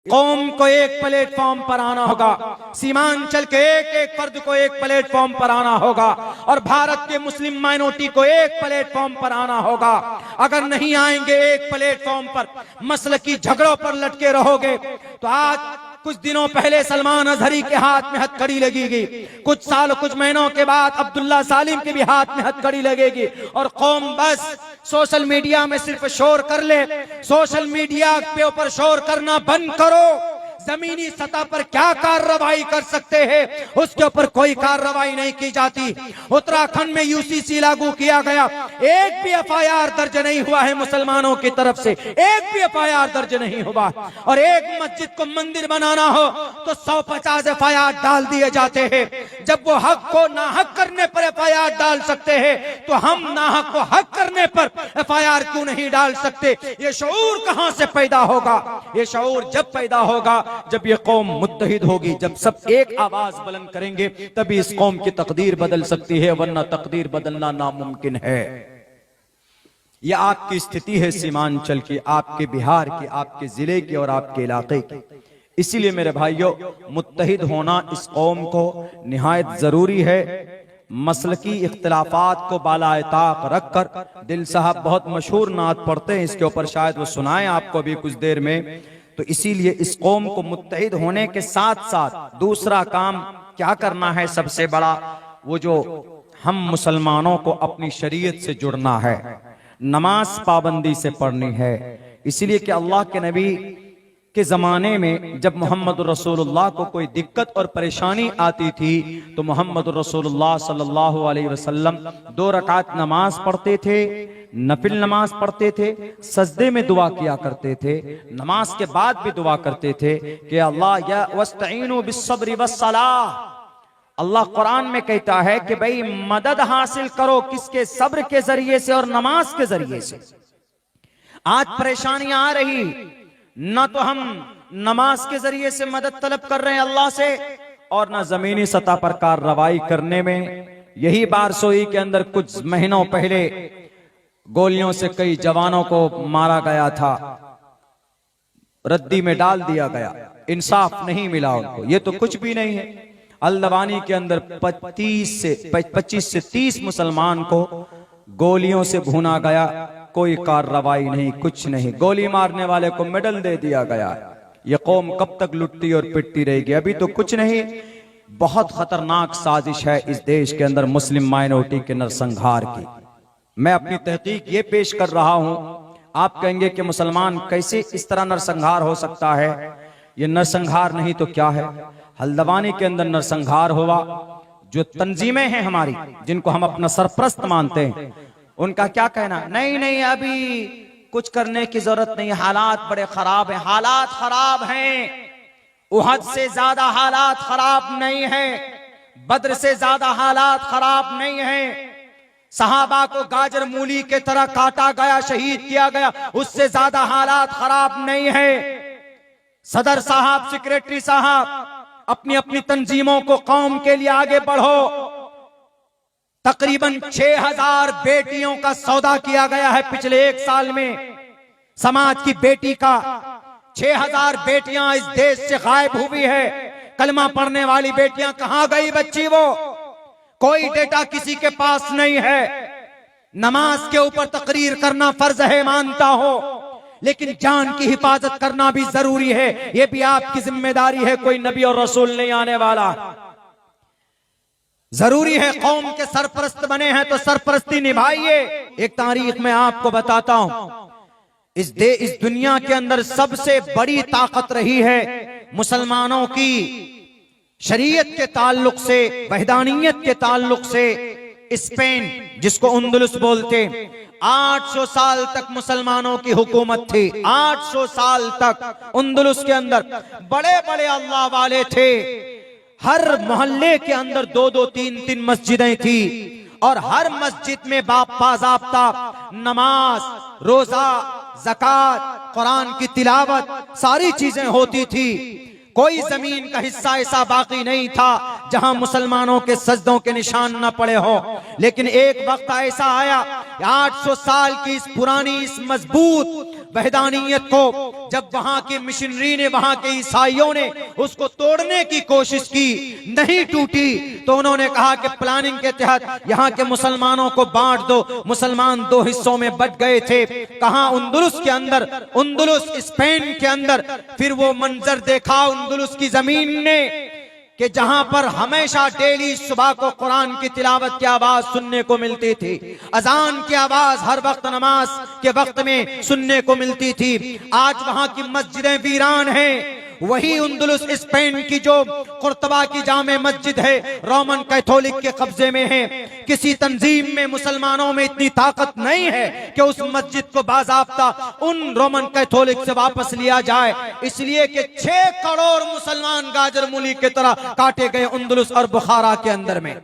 कौम को एक प्लेटफॉर्म पर आना होगा, सीमांचल के एक एक फर्द को एक प्लेटफॉर्म पर आना होगा और भारत के मुस्लिम माइनॉरिटी को एक प्लेटफॉर्म पर आना होगा। अगर नहीं आएंगे एक प्लेटफॉर्म पर, मसलकी झगड़ों पर लटके रहोगे तो आज कुछ दिनों पहले सलमान अजहरी के हाथ में हथकड़ी लगेगी, कुछ साल कुछ महीनों के बाद अब्दुल्ला सालिम के भी हाथ में हथकड़ी लगेगी और कौम बस सोशल मीडिया में सिर्फ शोर कर ले। सोशल मीडिया के ऊपर शोर करना बंद करो। जमीनी सतह पर क्या कार्रवाई कर सकते हैं उसके ऊपर कोई कार्रवाई नहीं की जाती। उत्तराखंड में यूसीसी लागू किया गया, एक भी एफआईआर दर्ज नहीं हुआ है मुसलमानों की तरफ से, एक भी एफआईआर दर्ज नहीं हुआ। और एक मस्जिद को मंदिर बनाना हो तो 150 एफआईआर डाल दिए जाते हैं। जब वो हक को नाहक करने पर एफआईआर डाल सकते हैं तो हम नाहक को हक करने पर एफआईआर क्यों नहीं डाल सकते? ये शऊर कहां से पैदा होगा? ये शऊर जब पैदा होगा जब ये कौम मुत्तहिद होगी, जब सब एक आवाज बुलंद करेंगे तभी इस कौम की तकदीर बदल सकती है, वरना तकदीर बदलना नामुमकिन है। यह आपकी स्थिति है सीमांचल की, आपके बिहार की, आपके जिले की और आपके इलाके की। इसीलिए मेरे भाइयों, मुत्तहिद होना इस कौम को निहायत जरूरी है। मसलकी इख्तिलाफात को बालाएताक रखकर दिल साहब बहुत मशहूर नात पढ़ते हैं, इसके ऊपर शायद वो सुनाएं आपको भी कुछ देर में। तो इसीलिए इस कौम को मुत्तहिद होने के साथ साथ दूसरा काम क्या करना है सबसे बड़ा, वो जो हम मुसलमानों को अपनी शरीयत से जुड़ना है, नमाज पाबंदी से पढ़नी है। इसीलिए कि अल्लाह के नबी के जमाने में जब मोहम्मद रसूलुल्लाह को कोई दिक्कत और परेशानी आती थी तो मोहम्मद रसूलुल्लाह सल्लल्लाहु अलैहि वसल्लम 2 रकात नमाज पढ़ते थे, नफिल नमाज पढ़ते थे, सजदे में दुआ किया करते थे, नमाज के बाद भी दुआ करते थे कि अल्लाह या वस्तईनु बिस्सब्रि वस्सलाह। अल्लाह कुरान में कहता है कि भाई मदद हासिल करो किसके? सब्र के जरिए से और नमाज के जरिए से। आज परेशानियां आ रही, न तो हम नमाज के जरिए से मदद तलब कर रहे हैं अल्लाह से और न जमीनी सतह पर कार्रवाई करने में। यही बारसोई के अंदर कुछ महीनों पहले गोलियों से कई जवानों को मारा गया था, रद्दी में डाल दिया गया, इंसाफ नहीं मिला उनको। ये तो कुछ भी नहीं है। अल्दवानी के अंदर 25 से 30 मुसलमान को गोलियों से भूना गया, कोई कार्रवाई नहीं, कुछ नहीं। गोली मारने वाले को मेडल दे दिया गया। ये कौम कब तक लुटती और पिटती रहेगी? अभी तो कुछ नहीं। बहुत खतरनाक साजिश है इस देश के अंदर मुस्लिम माइनॉरिटी के नरसंहार की। मैं अपनी तहकीक ये पेश कर रहा हूं। आप कहेंगे कि मुसलमान कैसे इस तरह नरसंहार हो सकता है? ये नरसंहार नहीं तो क्या है? हल्द्वानी के अंदर नरसंहार हुआ। जो तंजीमें हैं हमारी, जिनको हम अपना सरप्रस्त मानते हैं, उनका क्या कहना? नहीं नहीं, अभी कुछ करने की जरूरत नहीं, हालात बड़े खराब हैं। हालात खराब हैं, उहद से ज्यादा हालात खराब नहीं है, बद्र से ज्यादा हालात खराब नहीं है। सहाबा को गाजर मूली के तरह काटा गया, शहीद किया गया, उससे ज्यादा हालात खराब नहीं है। सदर साहब, सेक्रेटरी साहब, अपनी अपनी तंजीमों को कौम के लिए आगे बढ़ो। तकरीबन 6000 बेटियों का सौदा किया गया है पिछले 1 साल में। समाज की बेटी का 6000 बेटियां इस देश से गायब हुई है। कलमा पढ़ने वाली बेटियां कहां गई बच्ची? वो कोई डेटा किसी के पास नहीं है। नमाज के ऊपर तकरीर करना फर्ज है, मानता हो, लेकिन जान की हिफाजत करना भी जरूरी है। यह भी आपकी जिम्मेदारी है। कोई नबी और रसूल नहीं आने वाला। जरूरी है, कौम के सरपरस्त बने हैं तो सरपरस्ती निभाइए। एक तारीख में आपको बताता हूं, इस दुनिया के अंदर सबसे बड़ी ताकत रही है मुसलमानों की शरीयत के ताल्लुक से, वहदानियत के ताल्लुक से, स्पेन, जिसको अंदलुस बोलते। 800 साल तक मुसलमानों की हुकूमत थी। 800 साल तक अंदलुस के अंदर बड़े बड़े अल्लाह वाले थे। हर मोहल्ले के अंदर 2-2, 3-3 मस्जिदें थी और हर मस्जिद में बाज़ाब्ता नमाज, रोजा, ज़कात, कुरान की तिलावत, सारी चीजें होती थी। कोई जमीन का हिस्सा ऐसा बाकी नहीं था जहां मुसलमानों के सजदों के निशान न पड़े हो। लेकिन एक वक्त ऐसा आया, 800 साल की इस पुरानी, इस मजबूत वहदानियत को जब वहां की मिशनरी ने, वहां के ईसाइयों ने उसको तोड़ने की कोशिश की, नहीं टूटी, तो उन्होंने कहा कि प्लानिंग के तहत यहाँ के मुसलमानों को बांट दो। मुसलमान दो हिस्सों में बट गए थे। कहां? उंदुलुस के अंदर, उंदुलुस स्पेन के अंदर। फिर वो मंजर देखा उंदुलुस की जमीन ने कि जहां पर हमेशा डेली सुबह को कुरान की तिलावत की आवाज सुनने को मिलती थी, अजान की आवाज हर वक्त नमाज के वक्त में सुनने को मिलती थी। आज वहां की मस्जिदें वीरान हैं। वही उंदुलुस स्पेन की जो कुर्तबा की जामे मस्जिद है, रोमन कैथोलिक के कब्जे में है। किसी तंजीम में, मुसलमानों में इतनी ताकत नहीं है कि उस मस्जिद को बाज़ाब्ता उन रोमन कैथोलिक से वापस लिया जाए, इसलिए कि 6 करोड़ मुसलमान गाजर मूली की तरह काटे गए उंदुलुस और बुखारा के अंदर में।